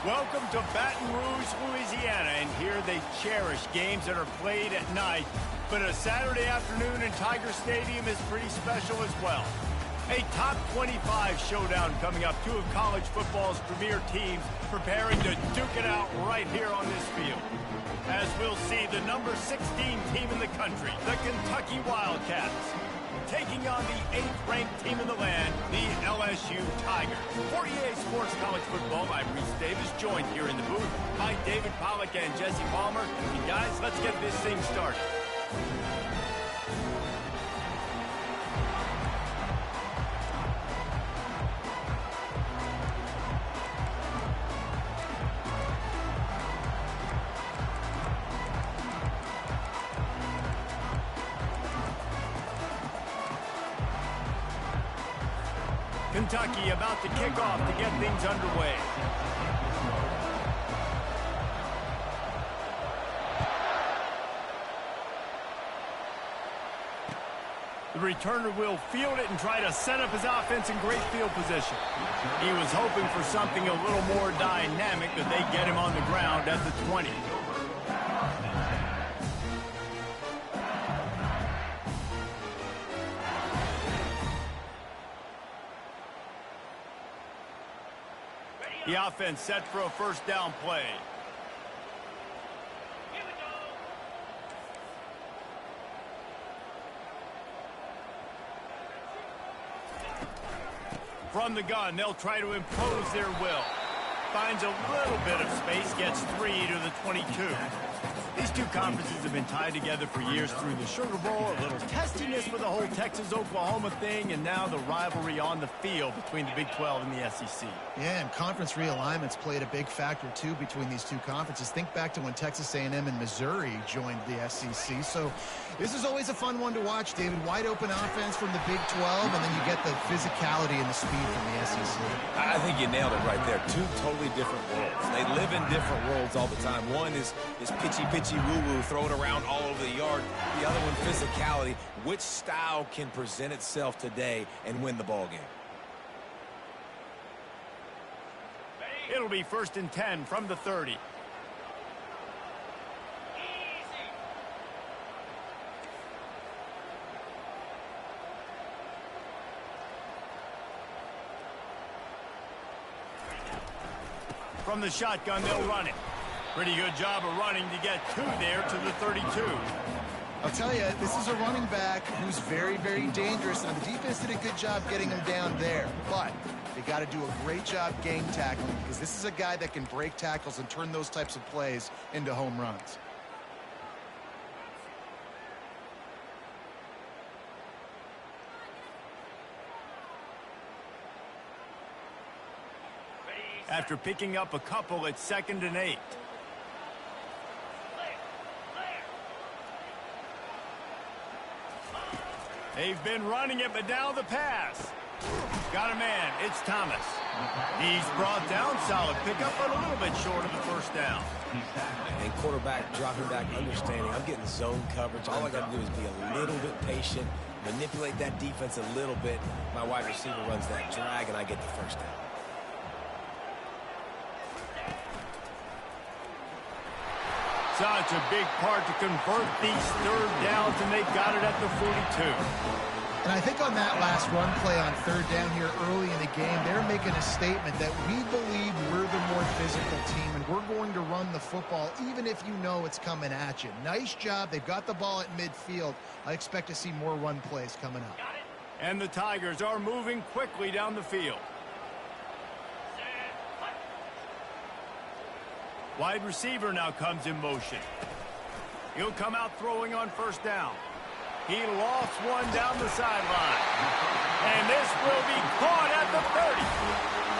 Welcome to Baton Rouge, Louisiana, and here they cherish games that are played at night. But a Saturday afternoon in Tiger Stadium is pretty special as well. A top 25 showdown coming up. Two of college football's premier teams preparing to duke it out right here on this field. As we'll see, the number 16 team in the country, the Kentucky Wildcats, taking on the 8th-ranked team in the land, the LSU Tigers. For EA Sports College Football, I'm Reese Davis, joined here in the booth by David Pollack and Jesse Palmer. And guys, let's get this thing started. Kentucky about to kick off to get things underway. The returner will field it and try to set up his offense in great field position. He was hoping for something a little more dynamic, but they get him on the ground at the 20. The offense set for a first down play. From the gun, they'll try to impose their will. Finds a little bit of space, gets 3 to the 22. These two conferences have been tied together for years through the Sugar Bowl, a little testiness with the whole Texas-Oklahoma thing, and now the rivalry on the field between the Big 12 and the SEC. Yeah, and conference realignments played a big factor, too, between these two conferences. Think back to when Texas A&M and Missouri joined the SEC. So this is always a fun one to watch, David. Wide open offense from the Big 12, and then you get the physicality and the speed from the SEC. I think you nailed it right there. Two totally different worlds. They live in different worlds all the time. One is pitchy woo-woo, throw it around all over the yard. The other one, physicality. Which style can present itself today and win the ball game? It'll be 1st and 10 from the 30. From the shotgun, they'll run it. Pretty good job of running to get 2 there to the 32. I'll tell you, this is a running back who's very, very dangerous. Now, the defense did a good job getting him down there, but they got to do a great job game tackling because this is a guy that can break tackles and turn those types of plays into home runs. After picking up a couple, it's 2nd and 8. They've been running it, but now the pass. Got a man. It's Thomas. He's brought down. Solid pickup, but a little bit short of the first down. And quarterback dropping back, understanding I'm getting zone coverage. All I got to do is be a little bit patient, manipulate that defense a little bit. My wide receiver runs that drag, and I get the first down. Such a big part to convert these 3rd downs, and they've got it at the 42. And I think on that last run play on 3rd down here early in the game, they're making a statement that we believe we're the more physical team, and we're going to run the football even if you know it's coming at you. Nice job. They've got the ball at midfield. I expect to see more run plays coming up. And the Tigers are moving quickly down the field. Wide receiver now comes in motion. He'll come out throwing on 1st down. He lofts one down the sideline. And this will be caught at the 30.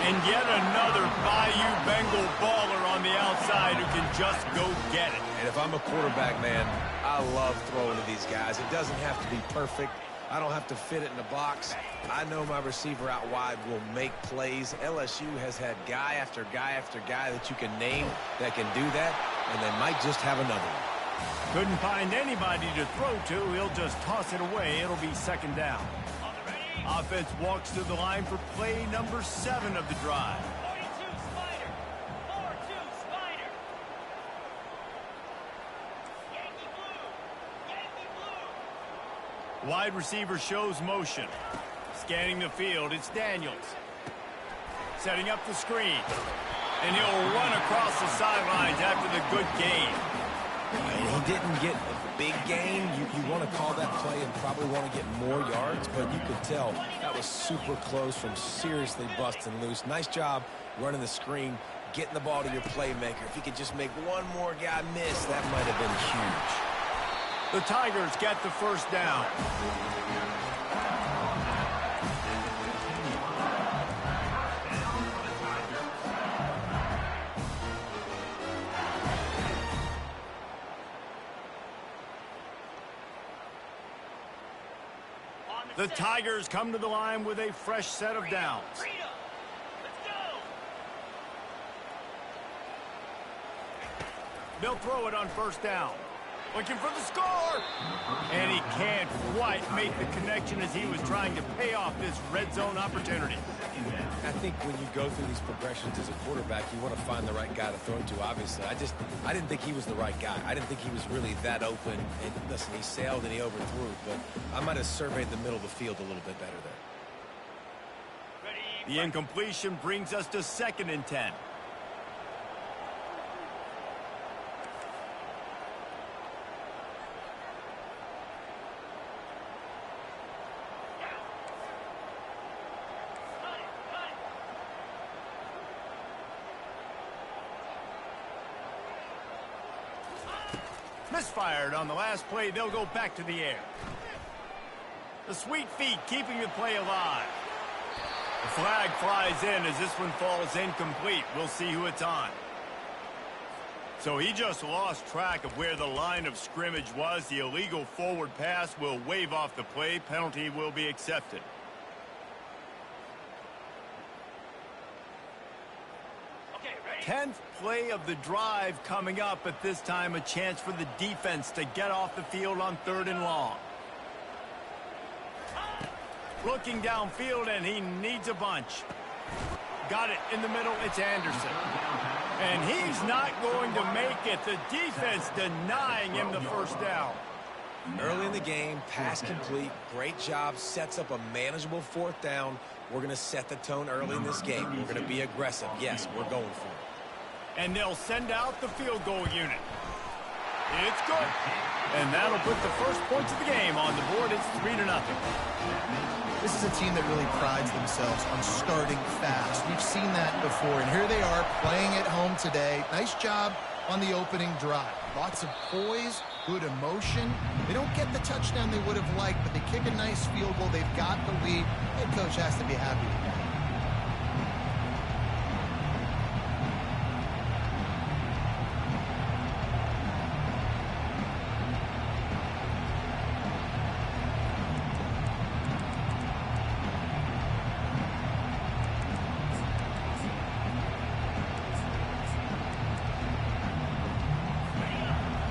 And yet another Bayou Bengal baller on the outside who can just go get it. And if I'm a quarterback, man, I love throwing to these guys. It doesn't have to be perfect. I don't have to fit it in the box. I know my receiver out wide will make plays. LSU has had guy after guy after guy that you can name that can do that, and they might just have another one. Couldn't find anybody to throw to. He'll just toss it away. It'll be 2nd down. Offense walks to the line for play number 7 of the drive. Wide receiver shows motion. Scanning the field, it's Daniels. Setting up the screen. And he'll run across the sidelines after the good gain. And he didn't get a big gain. You want to call that play and probably want to get more yards, but you could tell that was super close from seriously busting loose. Nice job running the screen, getting the ball to your playmaker. If he could just make one more guy miss, that might have been huge. The Tigers get the first down. The Tigers come to the line with a fresh set of downs. They'll throw it on first down. Looking for the score. And he can't quite make the connection as he was trying to pay off this red zone opportunity. I think when you go through these progressions as a quarterback, you want to find the right guy to throw to, obviously. I didn't think he was the right guy. I didn't think he was really that open. And listen, he sailed and he overthrew, but I might have surveyed the middle of the field a little bit better there. The incompletion brings us to 2nd and 10. Misfired on the last play. They'll go back to the air. The sweet feet keeping the play alive. The flag flies in as this one falls incomplete. We'll see who it's on. So he just lost track of where the line of scrimmage was. The illegal forward pass will wave off the play. Penalty will be accepted. 10th play of the drive coming up, at this time a chance for the defense to get off the field on 3rd and long. Looking downfield, and he needs a bunch. Got it in the middle, it's Anderson. And he's not going to make it. The defense denying him the first down. Early in the game, pass complete, great job, sets up a manageable 4th down. We're going to set the tone early in this game. We're going to be aggressive. Yes, we're going for it. And they'll send out the field goal unit. It's good. And that'll put the first points of the game on the board. It's 3-0. This is a team that really prides themselves on starting fast. We've seen that before, and here they are playing at home today. Nice job on the opening drive. Lots of poise, good emotion. They don't get the touchdown they would have liked, but they kick a nice field goal. They've got the lead. Head coach has to be happy with that.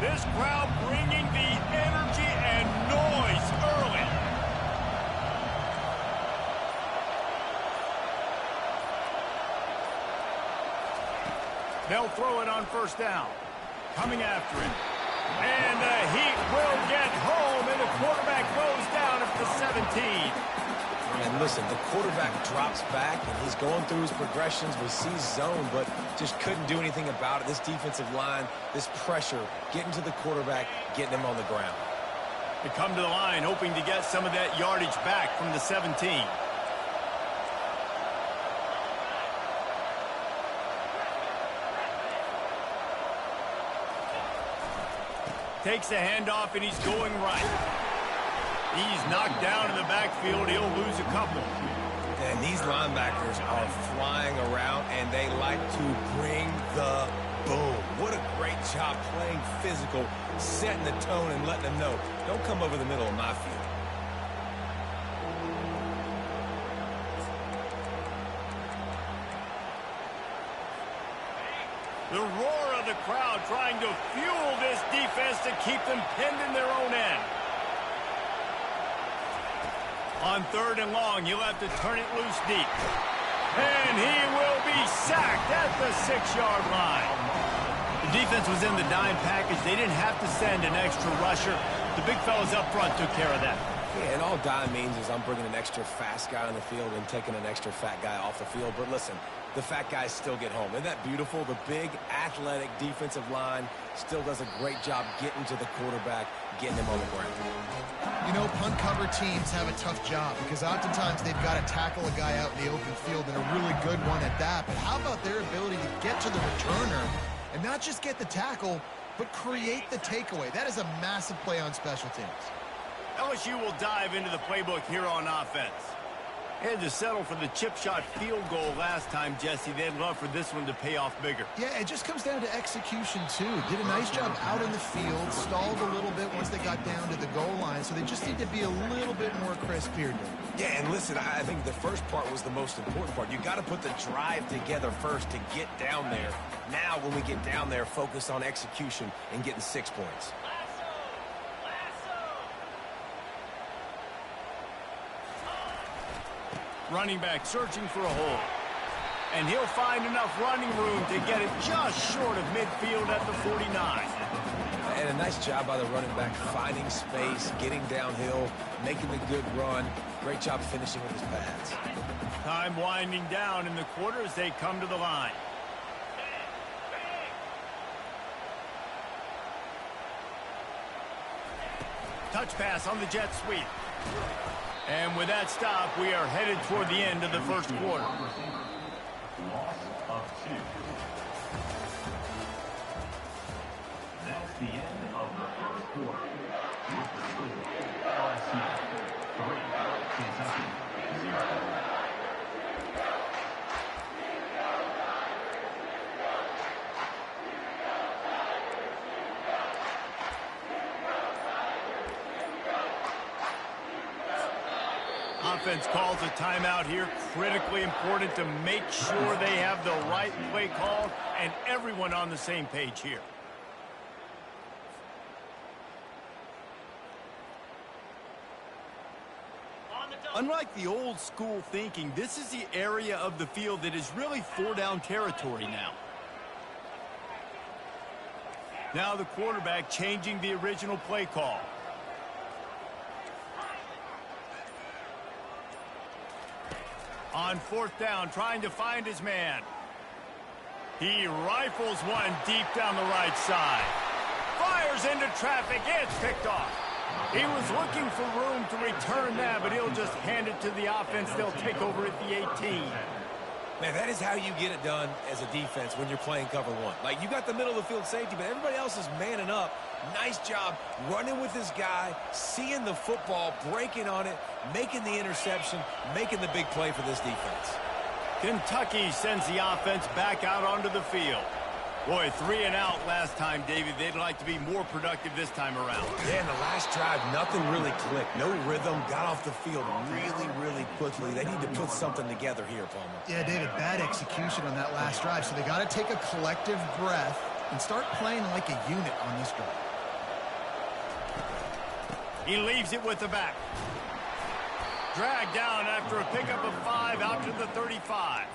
This crowd bringing the energy and noise early. They'll throw it on first down. Coming after it. And the Heat will get home, and the quarterback goes down at the 17. And listen, the quarterback drops back, and he's going through his progressions with C zone, but just couldn't do anything about it. This defensive line, this pressure, getting to the quarterback, getting him on the ground. They come to the line hoping to get some of that yardage back from the 17. Takes the handoff, and he's going right. He's knocked down in the backfield. He'll lose a couple. And these linebackers are flying around, and they like to bring the boom. What a great job playing physical, setting the tone and letting them know, don't come over the middle of my field. The roar of the crowd trying to fuel this defense to keep them pinned in their own end. On 3rd and long, he'll have to turn it loose deep. And he will be sacked at the 6-yard line. The defense was in the dime package. They didn't have to send an extra rusher. The big fellas up front took care of that. Yeah, and all dime means is I'm bringing an extra fast guy on the field and taking an extra fat guy off the field. But listen, the fat guys still get home. Isn't that beautiful? The big, athletic defensive line still does a great job getting to the quarterback, getting him on the ground. You know, punt cover teams have a tough job because oftentimes they've got to tackle a guy out in the open field, and a really good one at that. But how about their ability to get to the returner and not just get the tackle, but create the takeaway? That is a massive play on special teams. LSU will dive into the playbook here on offense. Had to settle for the chip shot field goal last time, Jesse. They'd love for this one to pay off bigger. Yeah, it just comes down to execution, too. Did a nice job out in the field, stalled a little bit once they got down to the goal line, so they just need to be a little bit more crisp here, Dave. Yeah, and listen, I think the first part was the most important part. You got to put the drive together first to get down there. Now, when we get down there, focus on execution and getting 6 points. Running back searching for a hole. And he'll find enough running room to get it just short of midfield at the 49. And a nice job by the running back finding space, getting downhill, making the good run. Great job finishing with his pads. Time winding down in the quarter as they come to the line. Touch pass on the jet sweep. And with that stop, we are headed toward the end of the first quarter. Loss of 2. That's the end of the first quarter. With the score, LSU 3, Kentucky 0. Offense calls a timeout here. Critically important to make sure they have the right play call and everyone on the same page here. Unlike the old school thinking, this is the area of the field that is really 4-down territory now. Now the quarterback changing the original play call. On 4th down, trying to find his man. He rifles one deep down the right side. Fires into traffic. It's picked off. He was looking for room to return that, but he'll just hand it to the offense. They'll take over at the 18. Man, that is how you get it done as a defense when you're playing cover one. Like, you got the middle of the field safety, but everybody else is manning up. Nice job running with this guy, seeing the football, breaking on it, making the interception, making the big play for this defense. Kentucky sends the offense back out onto the field. Boy, 3 and out last time, David. They'd like to be more productive this time around. Yeah, in the last drive, nothing really clicked. No rhythm, got off the field really quickly. They need to put something together here, Palmer. Yeah, David, bad execution on that last drive, so they got to take a collective breath and start playing like a unit on this drive. He leaves it with the back. Dragged down after a pickup of 5 out to the 35.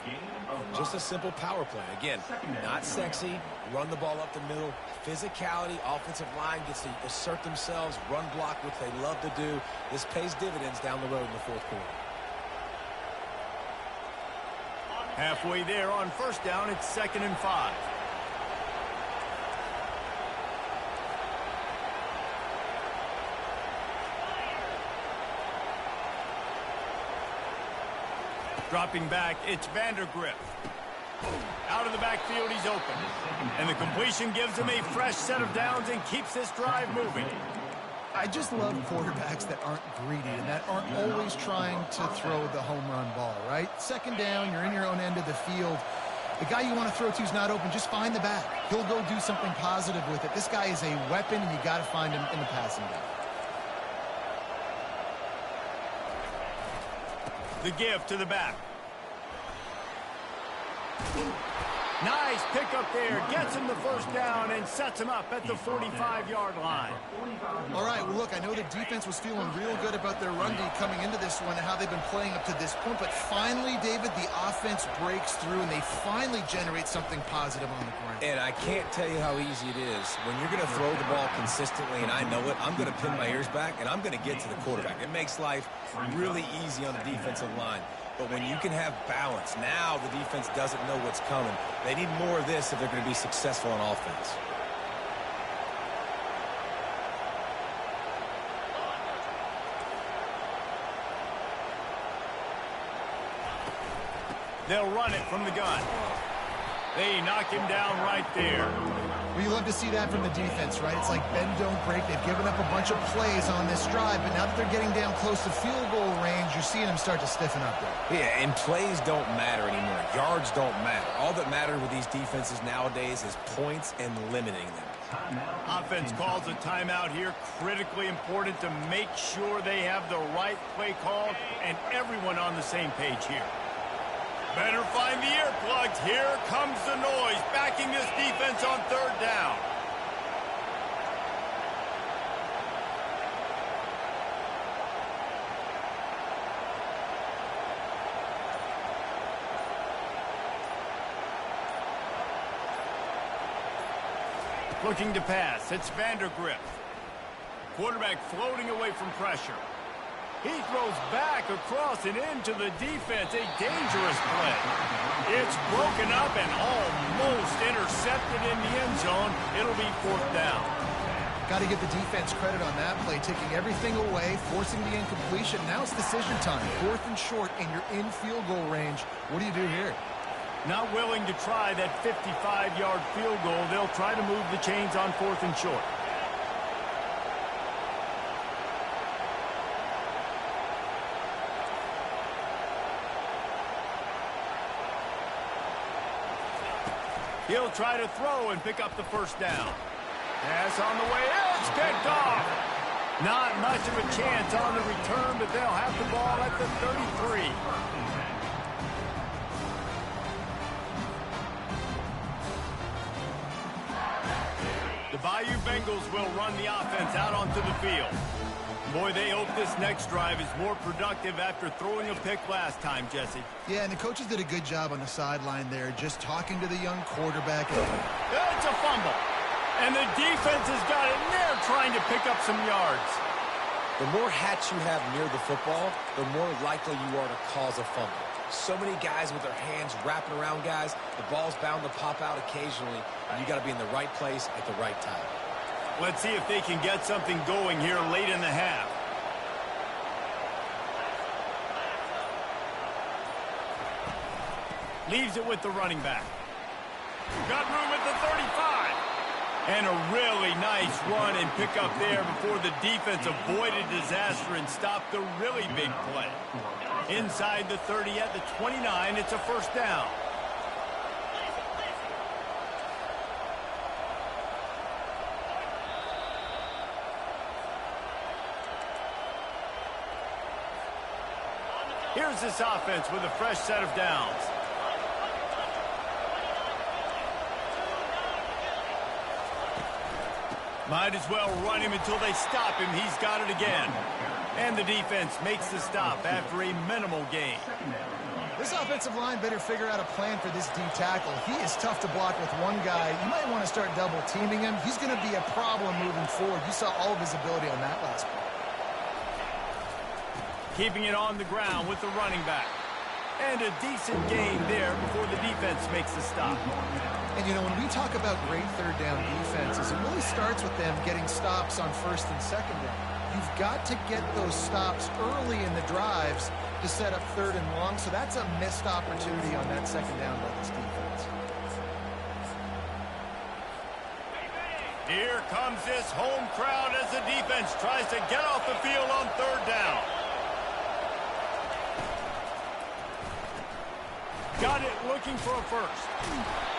Just a simple power play. Again, not sexy, run the ball up the middle, physicality, offensive line gets to assert themselves, run block, which they love to do. This pays dividends down the road in the 4th quarter. Halfway there on 1st down, it's 2nd and 5. Dropping back, it's Vandergrift. Out of the backfield, he's open. And the completion gives him a fresh set of downs and keeps this drive moving. I just love quarterbacks that aren't greedy and that aren't always trying to throw the home run ball, right? 2nd down, you're in your own end of the field. The guy you want to throw to is not open. Just find the back. He'll go do something positive with it. This guy is a weapon, and you got to find him in the passing game. The give to the back. Nice pickup there. Gets him the first down and sets him up at the 45-yard line. All right, well, look, I know the defense was feeling real good about their run D coming into this one and how they've been playing up to this point. But finally, David, the offense breaks through and they finally generate something positive on the ground. And I can't tell you how easy it is. When you're going to throw the ball consistently, and I know it, I'm going to pin my ears back, and I'm going to get to the quarterback. It makes life really easy on the defensive line. But when you can have balance, now the defense doesn't know what's coming. They need more of this if they're going to be successful on offense. They'll run it from the gun. They knock him down right there. Well, you love to see that from the defense, right? It's like bend, don't break. They've given up a bunch of plays on this drive, but now that they're getting down close to field goal range, you're seeing them start to stiffen up there. Yeah, and plays don't matter anymore. Yards don't matter. All that matters with these defenses nowadays is points and limiting them. Offense calls a timeout here. Critically important to make sure they have the right play call and everyone on the same page here. Better find the earplugs. Here comes the noise, backing this defense on third down. Looking to pass. It's Vandergrift. Quarterback floating away from pressure. He throws back across and into the defense. A dangerous play. It's broken up and almost intercepted in the end zone. It'll be fourth down. Got to give the defense credit on that play, taking everything away, forcing the incompletion. Now it's decision time. Fourth and short, and you're in field goal range. What do you do here? Not willing to try that 55-yard field goal. They'll try to move the chains on fourth and short. He'll try to throw and pick up the first down. Pass on the way. It's picked off. Not much of a chance on the return, but they'll have the ball at the 33. The Bayou Bengals will run the offense out onto the field. Boy, they hope this next drive is more productive after throwing a pick last time, Jesse. Yeah, and the coaches did a good job on the sideline there, just talking to the young quarterback. It's a fumble. And the defense has got it, and they're trying to pick up some yards. The more hats you have near the football, the more likely you are to cause a fumble. So many guys with their hands wrapping around guys, the ball's bound to pop out occasionally, and you got to be in the right place at the right time. Let's see if they can get something going here late in the half. Leaves it with the running back. Got room at the 35. And a really nice run and pick up there before the defense avoided disaster and stopped the really big play. Inside the 30 at the 29, it's a first down. Here's this offense with a fresh set of downs. Might as well run him until they stop him. He's got it again. And the defense makes the stop after a minimal gain. This offensive line better figure out a plan for this D tackle. He is tough to block with one guy. You might want to start double teaming him. He's going to be a problem moving forward. You saw all of his ability on that last play. Keeping it on the ground with the running back. And a decent gain there before the defense makes the stop. And, you know, when we talk about great third down defenses, it really starts with them getting stops on first and second down. You've got to get those stops early in the drives to set up third and long, so that's a missed opportunity on that second down by this defense. Here comes this home crowd as the defense tries to get off the field on third down. Got it looking for a first.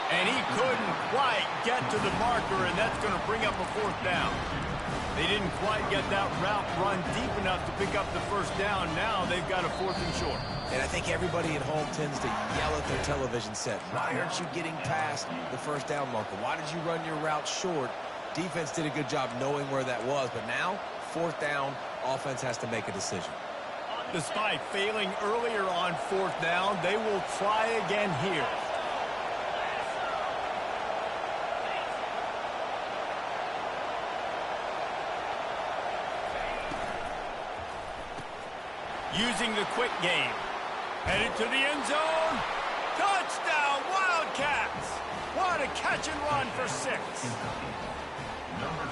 And he couldn't quite get to the marker, and that's going to bring up a 4th down. They didn't quite get that route run deep enough to pick up the 1st down. Now they've got a 4th and short. And I think everybody at home tends to yell at their television set. Why aren't you getting past the 1st down marker? Why did you run your route short? Defense did a good job knowing where that was, but now 4th down, offense has to make a decision. Despite failing earlier on 4th down, they will try again here. Using the quick game. Headed to the end zone. Touchdown, Wildcats! What a catch and run for 6.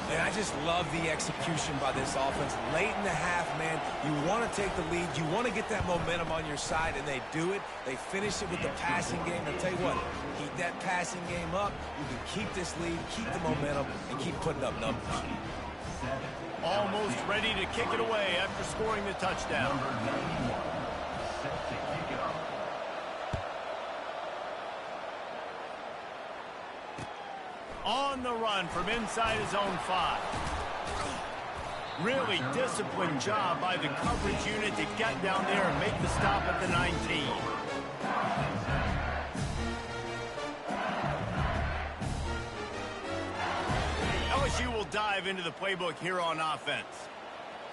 And I just love the execution by this offense. Late in the half, man, you want to take the lead. You want to get that momentum on your side, and they do it. They finish it with the passing game. I'll tell you what, keep that passing game up. You can keep this lead, keep the momentum, and keep putting up numbers. Almost ready to kick it away after scoring the touchdown. Number 91, set to kick off. On the run from inside his own 5. Really disciplined job by the coverage unit to get down there and make the stop at the 19. LSU will dive into the playbook here on offense.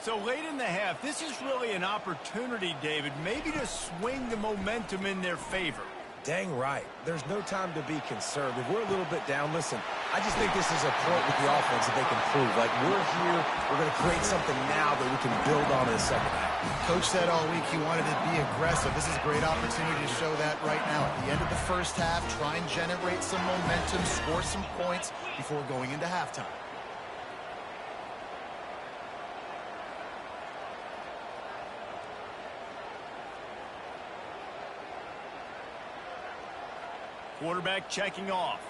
So late in the half, this is really an opportunity, David, maybe to swing the momentum in their favor. Dang right. There's no time to be concerned. If we're a little bit down, listen, I just think this is a point with the offense that they can prove. Like, we're here, we're going to create something now that we can build on in the 2nd half. Coach said all week he wanted to be aggressive. This is a great opportunity to show that right now. At the end of the 1st half, try and generate some momentum, score some points before going into halftime. Quarterback checking off.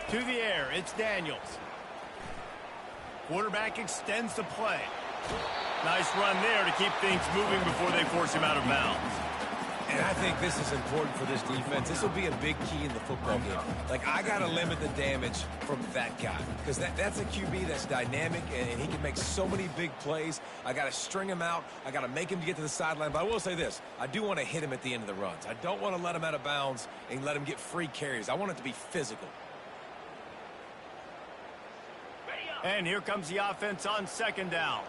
To the air, it's Daniels. Quarterback extends the play. Nice run there to keep things moving before they force him out of bounds. And I think this is important for this defense. This will be a big key in the football game. Like, I got to limit the damage from that guy. Because that's a QB that's dynamic, and he can make so many big plays. I got to string him out. I got to make him get to the sideline. But I will say this. I do want to hit him at the end of the runs. I don't want to let him out of bounds and let him get free carries. I want it to be physical. And here comes the offense on 2nd down.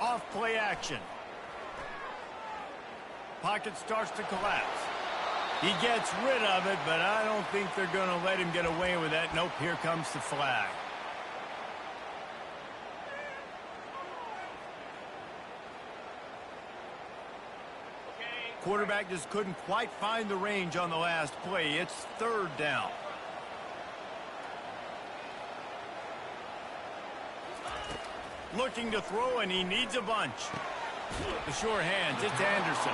Off play action. Pocket starts to collapse. He gets rid of it, but I don't think they're going to let him get away with that. Nope, here comes the flag. Quarterback just couldn't quite find the range on the last play. It's 3rd down. Looking to throw, and he needs a bunch. The sure hands, it's Anderson.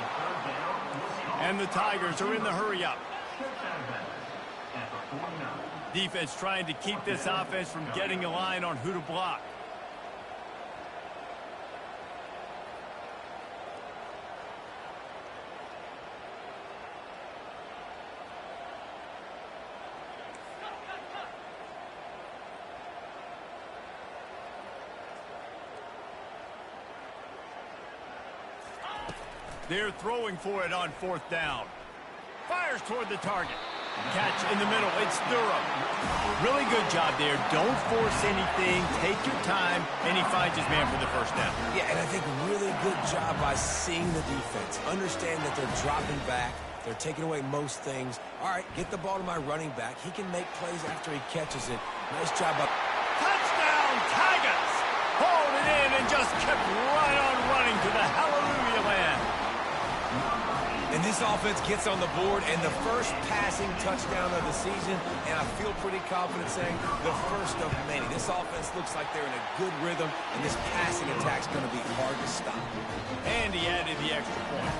And the Tigers are in the hurry-up. Defense trying to keep this offense from getting a line on who to block. They're throwing for it on 4th down. Fires toward the target. Catch in the middle. It's Durham. Really good job there. Don't force anything. Take your time. And he finds his man for the 1st down. Yeah, and I think really good job by seeing the defense. Understand that they're dropping back. They're taking away most things. All right, get the ball to my running back. He can make plays after he catches it. Nice job. Touchdown, Tigers! Hauled it in and just kept right on running to the hallelujah land. And this offense gets on the board, and the first passing touchdown of the season, and I feel pretty confident saying the first of many. This offense looks like they're in a good rhythm, and this passing attack's going to be hard to stop. And he added the extra point.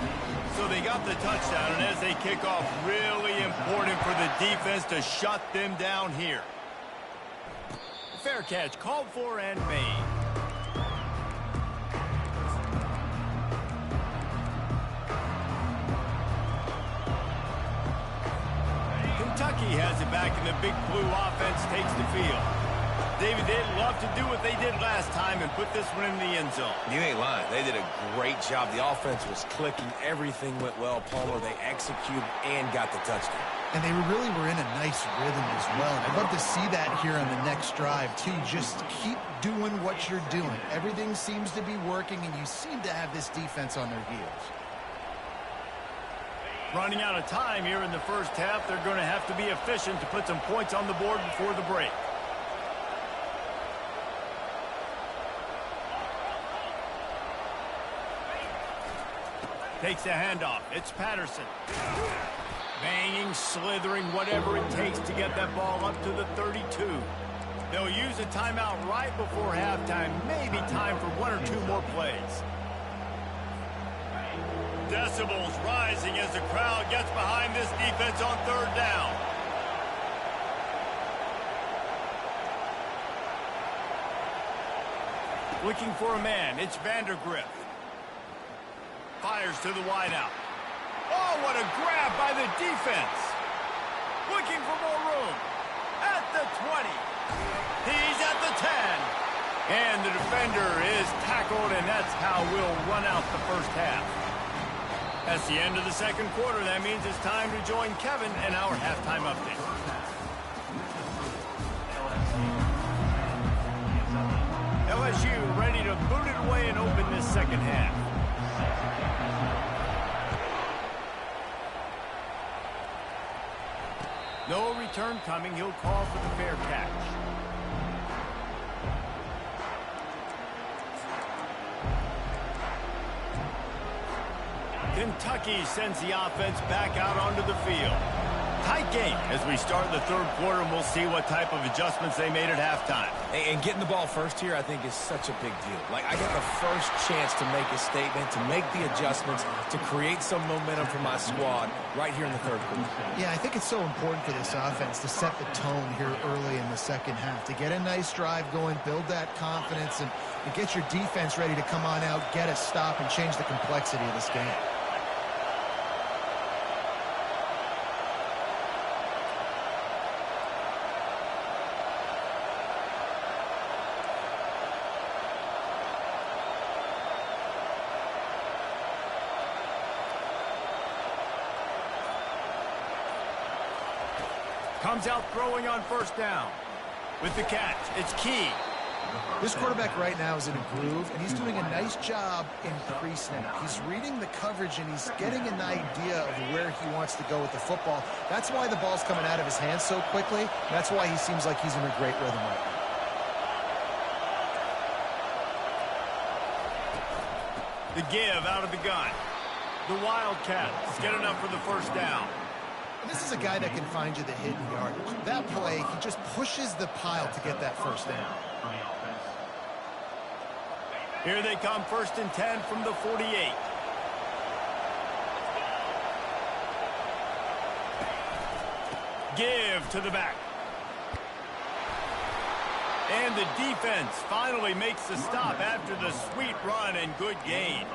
So they got the touchdown, and as they kick off, really important for the defense to shut them down here. Fair catch called for and made. Kentucky has it back, and the Big Blue offense takes the field. David, they'd love to do what they did last time and put this one in the end zone. You ain't lying. They did a great job. The offense was clicking. Everything went well, Palmer. They executed and got the touchdown. And they really were in a nice rhythm as well. And I'd love to see that here on the next drive, too. Just keep doing what you're doing. Everything seems to be working, and you seem to have this defense on their heels. Running out of time here in the first half, they're going to have to be efficient to put some points on the board before the break. Takes a handoff. It's Patterson. Banging, slithering, whatever it takes to get that ball up to the 32. They'll use a timeout right before halftime. Maybe time for one or two more plays. Decibels rising as the crowd gets behind this defense on third down. Looking for a man. It's Vandergrift. Fires to the wideout. Oh, what a grab by the defense. Looking for more room. At the 20. He's at the 10. And the defender is tackled, and that's how we'll run out the first half. That's the end of the second quarter. That means it's time to join Kevin and our halftime update. LSU ready to boot it away and open this second half. No return coming. He'll call for the fair catch. Kentucky sends the offense back out onto the field. Tight game as we start the third quarter, and we'll see what type of adjustments they made at halftime. And getting the ball first here, I think, is such a big deal. Like, I get the first chance to make a statement, to make the adjustments, to create some momentum for my squad right here in the third quarter. Yeah, I think it's so important for this offense to set the tone here early in the second half, to get a nice drive going, build that confidence, and get your defense ready to come on out, get a stop, and change the complexity of this game. Comes out throwing on first down. With the catch, it's Key. This quarterback right now is in a groove, and he's doing a nice job in pre-snap. He's reading the coverage, and he's getting an idea of where he wants to go with the football. That's why the ball's coming out of his hands so quickly. That's why he seems like he's in a great rhythm right now. The give out of the gun. The Wildcats get enough for the first down. This is a guy that can find you the hidden yardage. That play, he just pushes the pile to get that first down. Here they come, 1st and 10 from the 48. Give to the back. And the defense finally makes the stop after the sweet run and good gain.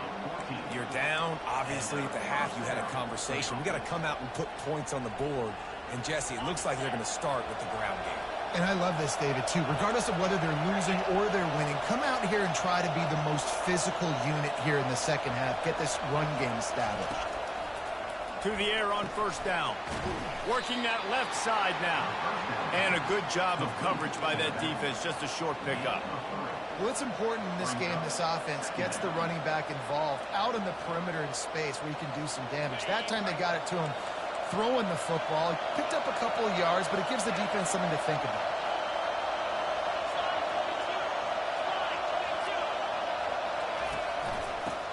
You're down. Obviously, at the half, you had a conversation. We got to come out and put points on the board. And, Jesse, it looks like they're going to start with the ground game. And I love this, David, too. Regardless of whether they're losing or they're winning, come out here and try to be the most physical unit here in the second half. Get this run game established. To the air on first down. Working that left side now. And a good job of coverage by that defense. Just a short pickup. Well, it's important in this game, this offense gets the running back involved out in the perimeter in space where he can do some damage. That time they got it to him throwing the football. He picked up a couple of yards, but it gives the defense something to think about.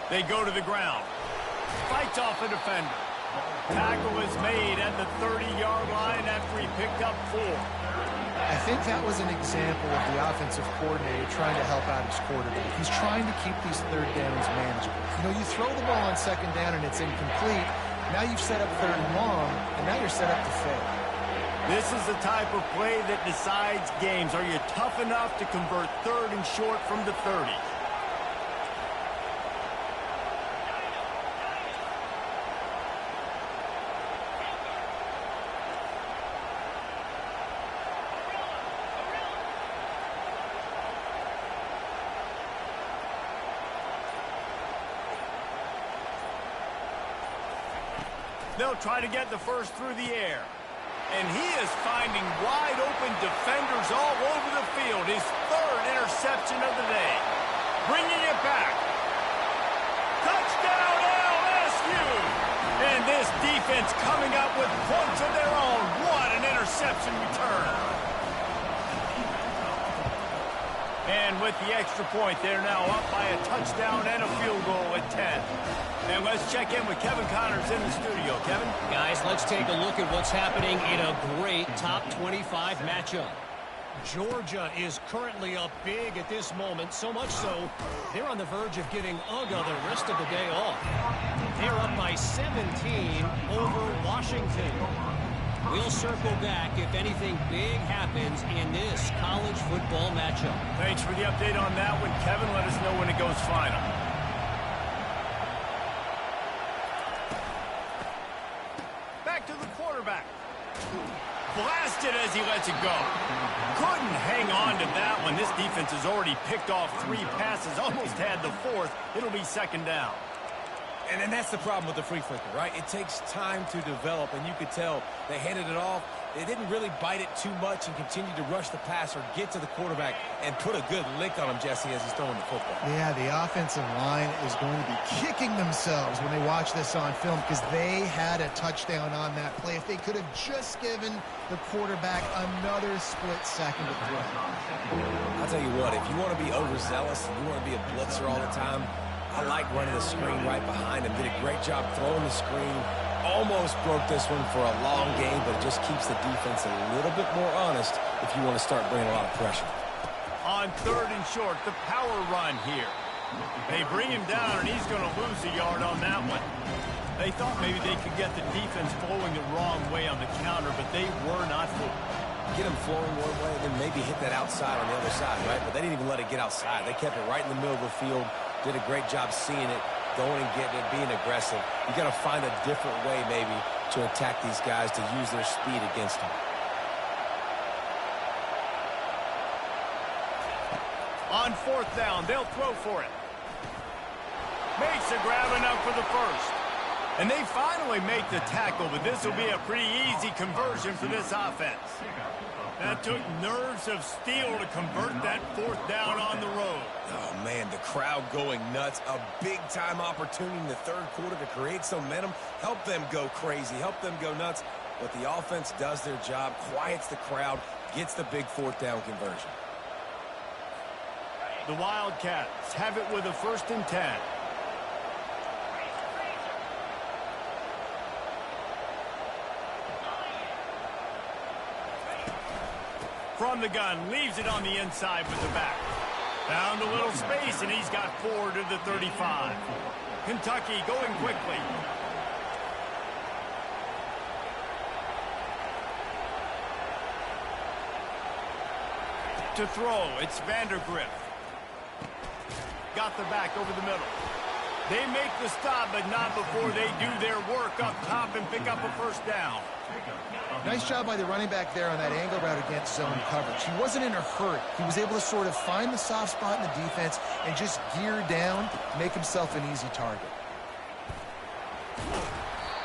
They go to the ground. Fights off a defender. Tackle is made at the 30-yard line after he picked up 4. I think that was an example of the offensive coordinator trying to help out his quarterback. He's trying to keep these third downs manageable. You know, you throw the ball on second down and it's incomplete. Now you've set up third and long, and now you're set up to fail. This is the type of play that decides games. Are you tough enough to convert third and short from the 30? They'll try to get the first through the air. And he is finding wide-open defenders all over the field. His third interception of the day. Bringing it back. Touchdown, LSU! And this defense coming up with points of their own. What an interception return. And with the extra point, they're now up by a touchdown and a field goal at 10. And let's check in with Kevin Connors in the studio. Kevin? Guys, let's take a look at what's happening in a great top 25 matchup. Georgia is currently up big at this moment, so much so they're on the verge of giving UGA the rest of the day off. They're up by 17 over Washington. We'll circle back if anything big happens in this college football matchup. Thanks for the update on that one, Kevin. Let us know when it goes final. Back to the quarterback. Blasted as he lets it go. Couldn't hang on to that one. This defense has already picked off 3 passes, almost had the 4th. It'll be second down. And then that's the problem with the flea flicker, right? It takes time to develop, and you could tell they handed it off. They didn't really bite it too much and continue to rush the passer, get to the quarterback, and put a good lick on him, Jesse, as he's throwing the football. Yeah, the offensive line is going to be kicking themselves when they watch this on film because they had a touchdown on that play. If they could have just given the quarterback another split second to throw. I'll tell you what, if you want to be overzealous and you want to be a blitzer all the time, I like running the screen right behind him. Did a great job throwing the screen. Almost broke this one for a long game, but it just keeps the defense a little bit more honest if you want to start bringing a lot of pressure. On 3rd and short, the power run here. They bring him down, and he's going to lose a yard on that one. They thought maybe they could get the defense flowing the wrong way on the counter, but they were not fooled. Get them flowing one way, then maybe hit that outside on the other side, right? But they didn't even let it get outside. They kept it right in the middle of the field. Did a great job seeing it, going and getting it, being aggressive. You got to find a different way maybe to attack these guys to use their speed against them. On 4th down, they'll throw for it. Makes a grab enough for the first. And they finally make the tackle, but this will be a pretty easy conversion for this offense. That took nerves of steel to convert that 4th down on the road. Oh, man, the crowd going nuts. A big-time opportunity in the 3rd quarter to create some momentum. Help them go crazy. Help them go nuts. But the offense does their job, quiets the crowd, gets the big 4th down conversion. The Wildcats have it with a 1st and 10. From the gun, leaves it on the inside with the back. Found a little space, and he's got 4 to the 35. Kentucky going quickly. To throw, it's Vandergrift. Got the back over the middle. They make the stop, but not before they do their work up top and pick up a 1st down. Nice job by the running back there on that angle route against zone coverage. He wasn't in a hurry. He was able to sort of find the soft spot in the defense and just gear down, make himself an easy target.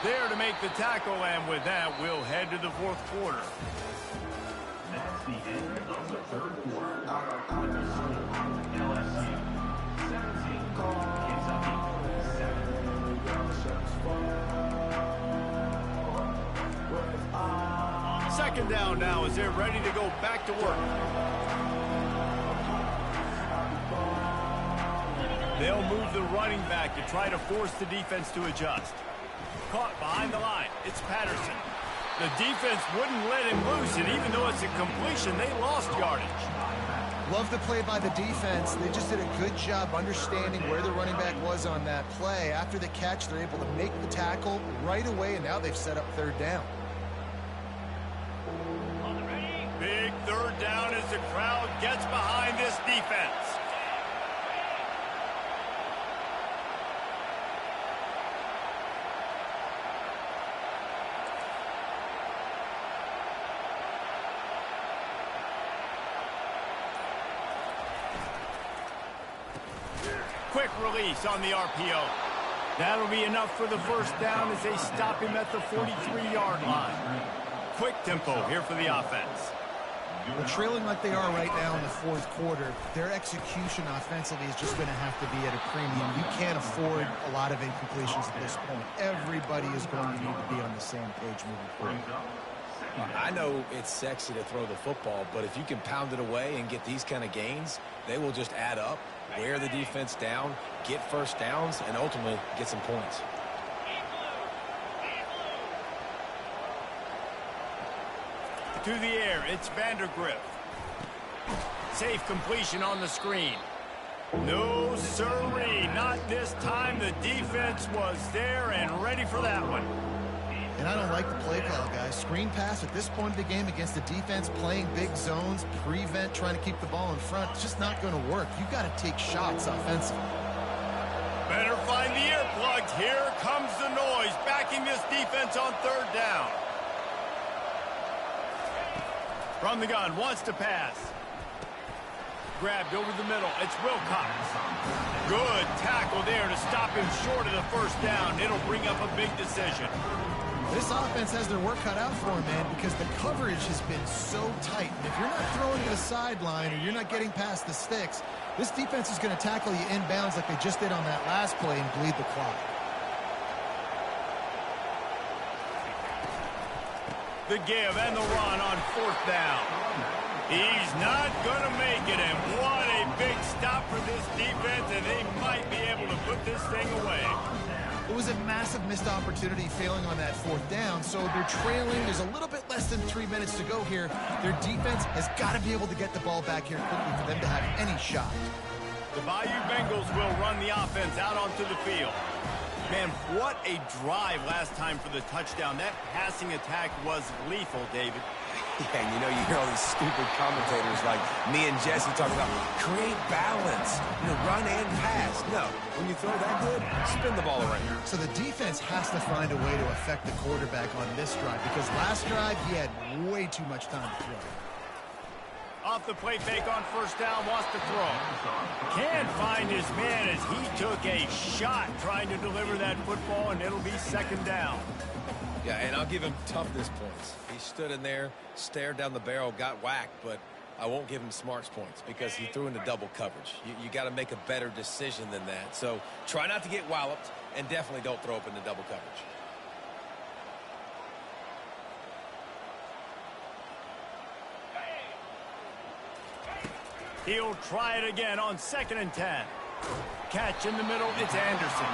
There to make the tackle, and with that, we'll head to the 4th quarter. That's the end of the 3rd quarter. LSU 17, Kentucky 7. Second down now as they're ready to go back to work. They'll move the running back to try to force the defense to adjust. Caught behind the line. It's Patterson. The defense wouldn't let him loose, and even though it's a completion, they lost yardage. Love the play by the defense. They just did a good job understanding where the running back was on that play. After the catch, they're able to make the tackle right away, and now they've set up 3rd down. Big 3rd down as the crowd gets behind this defense. Quick release on the RPO. That'll be enough for the first down as they stop him at the 43-yard line. Quick tempo here for the offense. Well, trailing like they are right now in the fourth quarter, their execution offensively is just going to have to be at a premium. You can't afford a lot of incompletions at this point. Everybody is going to need to be on the same page moving forward. I know it's sexy to throw the football, but if you can pound it away and get these kind of gains, they will just add up, wear the defense down, get first downs, and ultimately get some points. To the air, it's Vandergrift. Safe completion on the screen. No, sirree, not this time. The defense was there and ready for that one. And I don't like the play call, guys. Screen pass at this point of the game against the defense playing big zones, prevent, trying to keep the ball in front. It's just not going to work. You got to take shots offensively. Better find the earplugs. Here comes the noise, backing this defense on third down. From the gun, wants to pass. Grabbed over the middle. It's Wilcox. Good tackle there to stop him short of the first down. It'll bring up a big decision. This offense has their work cut out for them, man, because the coverage has been so tight. And if you're not throwing to the sideline or you're not getting past the sticks, this defense is going to tackle you inbounds like they just did on that last play and bleed the clock. The give and the run on fourth down. He's not going to make it, and what a big stop for this defense, and they might be able to put this thing away. It was a massive missed opportunity failing on that fourth down, so they're trailing. There's a little bit less than 3 minutes to go here. Their defense has got to be able to get the ball back here quickly for them to have any shot. The Bayou Bengals will run the offense out onto the field. Man, what a drive last time for the touchdown. That passing attack was lethal, David. Yeah, and you know, you hear all these stupid commentators like me and Jesse talking about create balance, run and pass. No, when you throw that good, spin the ball around. So the defense has to find a way to affect the quarterback on this drive because last drive he had way too much time to throw. Off the play fake on first down, wants to throw. Can't find his man as he took a shot trying to deliver that football, and it'll be second down. Yeah, and I'll give him toughness points. He stood in there, stared down the barrel, got whacked, but I won't give him smarts points because he threw into double coverage. You got to make a better decision than that. So try not to get walloped, and definitely don't throw up into double coverage. He'll try it again on 2nd and 10. Catch in the middle, it's Anderson.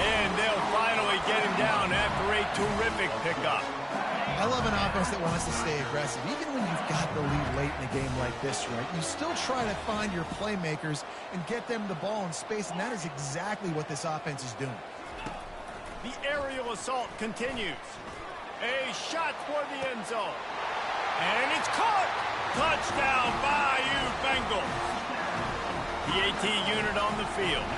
And they'll finally get him down after a terrific pickup. I love an offense that wants to stay aggressive. Even when you've got the lead late in a game like this, right, you still try to find your playmakers and get them the ball in space, and that is exactly what this offense is doing. The aerial assault continues. A shot toward the end zone. And it's caught. Touchdown, Bayou Bengals. The AT unit on the field.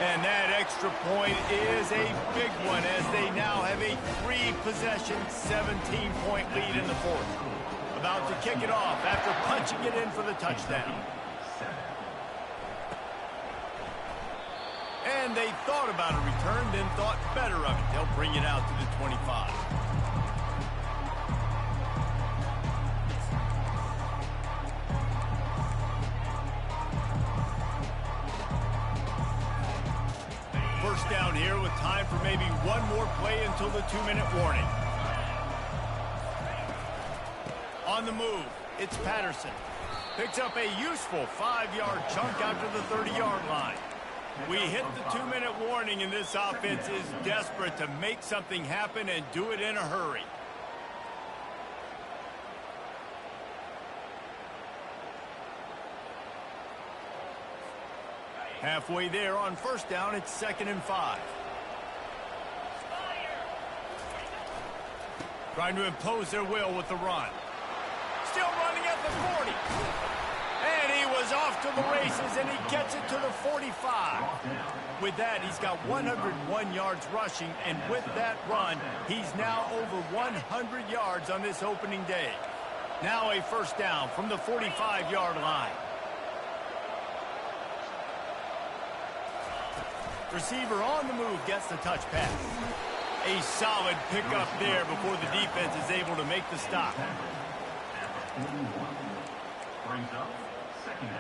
And that extra point is a big one as they now have a 3-possession, 17-point lead in the fourth. About to kick it off after punching it in for the touchdown. And they thought about a return, then thought better of it. They'll bring it out to the 25. First down here with time for maybe one more play until the 2-minute warning. On the move, it's Patterson. Picks up a useful 5-yard chunk out to the 30-yard line. We hit the 2-minute warning, and this offense is desperate to make something happen and do it in a hurry. Halfway there on first down, it's 2nd and 5. Trying to impose their will with the run. Still running at the 40. And he was off to the races, and he gets it to the 45. With that, he's got 101 yards rushing, and with that run, he's now over 100 yards on this opening day. Now a first down from the 45-yard line. Receiver on the move gets the touch pass. A solid pickup there before the defense is able to make the stop. After 41, brings up second down.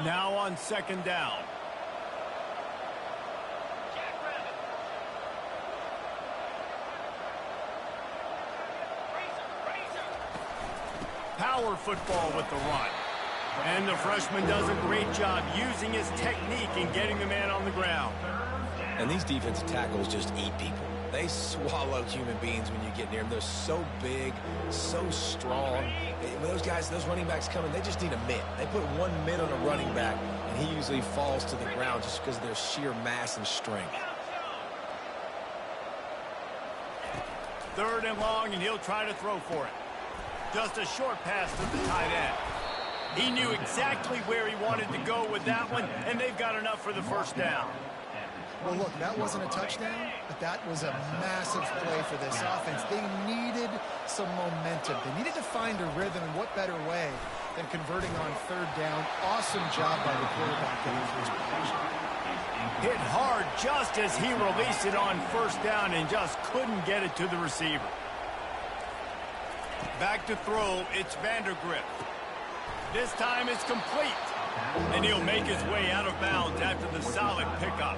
Now on second down. Power football with the run. And the freshman does a great job using his technique and getting the man on the ground. And these defensive tackles just eat people. They swallow human beings when you get near them. They're so big, so strong. When those guys, those running backs come in, they just need a mitt. They put one mitt on a running back, and he usually falls to the ground just because of their sheer mass and strength. Third and long, and he'll try to throw for it. Just a short pass to the tight end. He knew exactly where he wanted to go with that one, and they've got enough for the first down. Well, look, that wasn't a touchdown, but that was a massive play for this offense. They needed some momentum. They needed to find a rhythm, and what better way than converting on third down. Awesome job by the quarterback getting through his protection. Hit hard just as he released it on first down and just couldn't get it to the receiver. Back to throw, it's Vandergrift. This time it's complete. And he'll make his way out of bounds after the solid pickup.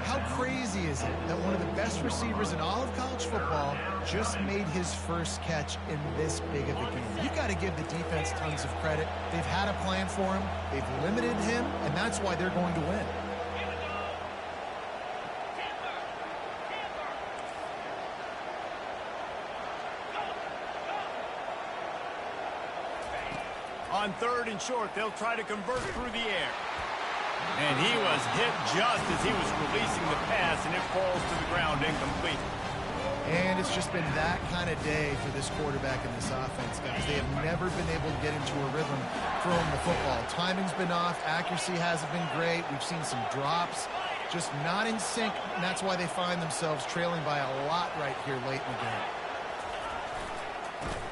How crazy is it that one of the best receivers in all of college football just made his first catch in this big of a game? You've got to give the defense tons of credit. They've had a plan for him. They've limited him, and that's why they're going to win. On third and short, they'll try to convert through the air. And he was hit just as he was releasing the pass, and it falls to the ground incomplete. And it's just been that kind of day for this quarterback and this offense, guys. They have never been able to get into a rhythm throwing the football. Timing's been off. Accuracy hasn't been great. We've seen some drops. Just not in sync, and that's why they find themselves trailing by a lot right here late in the game.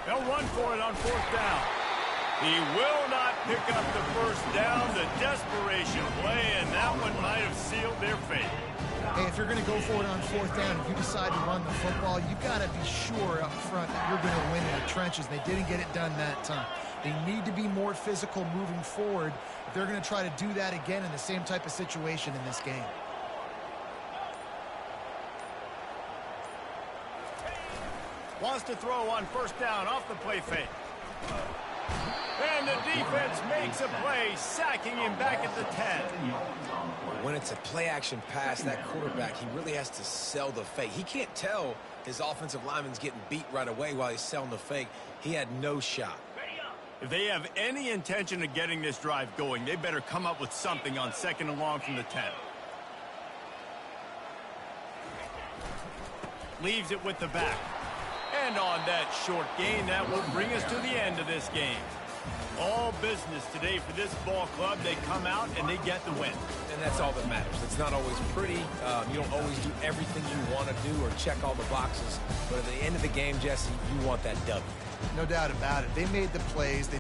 They'll run for it on fourth down. He will not pick up the first down. The desperation play, and that one might have sealed their fate. Hey, if you're going to go for it on fourth down, if you decide to run the football, you've got to be sure up front that you're going to win in the trenches. They didn't get it done that time. They need to be more physical moving forward if they're going to try to do that again in the same type of situation in this game. Wants to throw on first down off the play fake. And the defense makes a play, sacking him back at the 10. When it's a play-action pass, that quarterback, he really has to sell the fake. He can't tell his offensive lineman's getting beat right away while he's selling the fake. He had no shot. If they have any intention of getting this drive going, they better come up with something on second and long from the 10. Leaves it with the back. And on that short gain, that will bring us to the end of this game. All business today for this ball club. They come out and they get the win. And that's all that matters. It's not always pretty. You don't always do everything you want to do or check all the boxes. But at the end of the game, Jesse, you want that W. No doubt about it. They made the plays. They